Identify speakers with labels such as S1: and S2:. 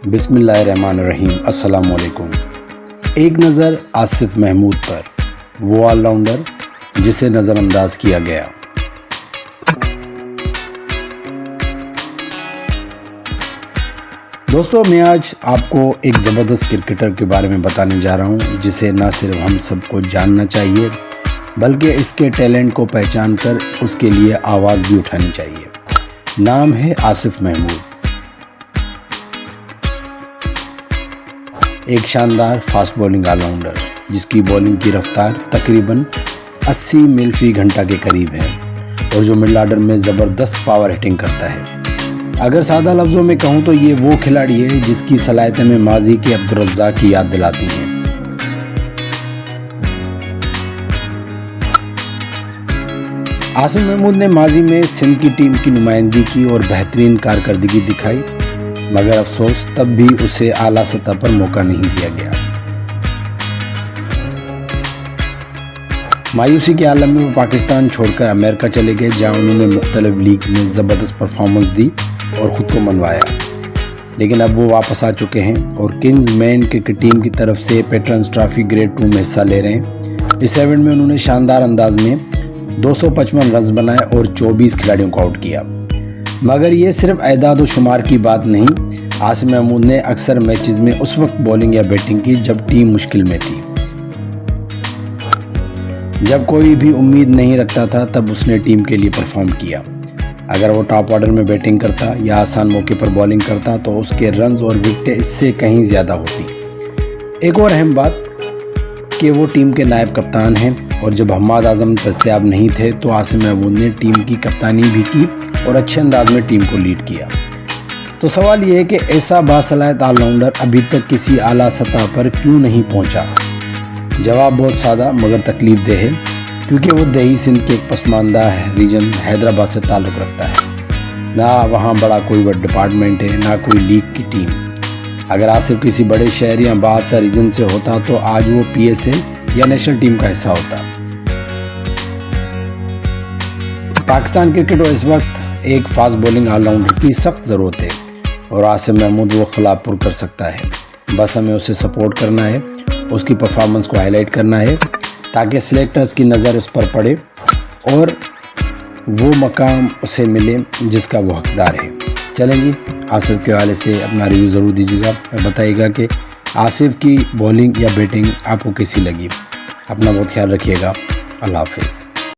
S1: بسم اللہ الرحمن الرحیم۔ السلام علیکم۔ ایک نظر آصف محمود پر، وہ آل راؤنڈر جسے نظر انداز کیا گیا۔ دوستو، میں آج آپ کو ایک زبردست کرکٹر کے بارے میں بتانے جا رہا ہوں جسے نہ صرف ہم سب کو جاننا چاہیے بلکہ اس کے ٹیلنٹ کو پہچان کر اس کے لیے آواز بھی اٹھانی چاہیے۔ نام ہے آصف محمود۔ ایک شاندار فاسٹ بولنگ آل راؤنڈر جس کی بولنگ کی رفتار تقریباً 80 میل فی گھنٹہ کے قریب ہے اور جو مڈل آرڈر میں زبردست پاور ہٹنگ کرتا ہے۔ اگر سادہ لفظوں میں کہوں تو یہ وہ کھلاڑی ہے جس کی صلاحیتیں میں ماضی کے عبدالرزاق کی یاد دلاتی ہیں۔ آصف محمود نے ماضی میں سندھ کی ٹیم کی نمائندگی کی اور بہترین کارکردگی دکھائی، مگر افسوس تب بھی اسے اعلیٰ سطح پر موقع نہیں دیا گیا۔ مایوسی کے عالم میں وہ پاکستان چھوڑ کر امریکہ چلے گئے، جہاں انہوں نے مختلف لیگز میں زبردست پرفارمنس دی اور خود کو منوایا۔ لیکن اب وہ واپس آ چکے ہیں اور کنگز مین کرکٹ ٹیم کی طرف سے پیٹرنز ٹرافی گریڈ 2 میں حصہ لے رہے ہیں۔ اس ایونٹ میں انہوں نے شاندار انداز میں 255 رنز بنائے اور 24 کھلاڑیوں کو آؤٹ کیا۔ مگر یہ صرف اعداد و شمار کی بات نہیں، آصف محمود نے اکثر میچز میں اس وقت بولنگ یا بیٹنگ کی جب ٹیم مشکل میں تھی۔ جب کوئی بھی امید نہیں رکھتا تھا تب اس نے ٹیم کے لیے پرفارم کیا۔ اگر وہ ٹاپ آرڈر میں بیٹنگ کرتا یا آسان موقع پر بولنگ کرتا تو اس کے رنز اور وکٹیں اس سے کہیں زیادہ ہوتی۔ ایک اور اہم بات کہ وہ ٹیم کے نائب کپتان ہیں اور جب حماد اعظم دستیاب نہیں تھے تو آصف محمود نے ٹیم کی کپتانی بھی کی اور اچھے انداز میں ٹیم کو لیڈ کیا۔ تو سوال یہ ہے کہ ایسا باصلاحیت آل راؤنڈر ابھی تک کسی اعلیٰ سطح پر کیوں نہیں پہنچا؟ جواب بہت سادہ مگر تکلیف دہ ہے، کیونکہ وہ دیہی سندھ کے ایک پسماندہ ریجن حیدرآباد سے تعلق رکھتا ہے۔ نہ وہاں بڑا کوئی ڈپارٹمنٹ ہے، نہ کوئی لیگ کی ٹیم۔ اگر آصف کسی بڑے شہر یا بااثر ریجن سے ہوتا تو آج وہ PSL یا نیشنل ٹیم کا حصہ ہوتا۔ پاکستان کرکٹ کو اس وقت ایک فاسٹ بولنگ آل راؤنڈر کی سخت ضرورت ہے اور آصف محمود وہ خلا پر کر سکتا ہے۔ بس ہمیں اسے سپورٹ کرنا ہے، اس کی پرفارمنس کو ہائی لائٹ کرنا ہے تاکہ سلیکٹرز کی نظر اس پر پڑے اور وہ مقام اسے ملے جس کا وہ حقدار ہے۔ چلیں جی، آصف کے حوالے سے اپنا ریویو ضرور دیجیے گا اور بتائیے گا کہ آصف کی بولنگ یا بیٹنگ آپ کو کیسی لگی۔ اپنا بہت خیال رکھیے گا۔ اللہ حافظ۔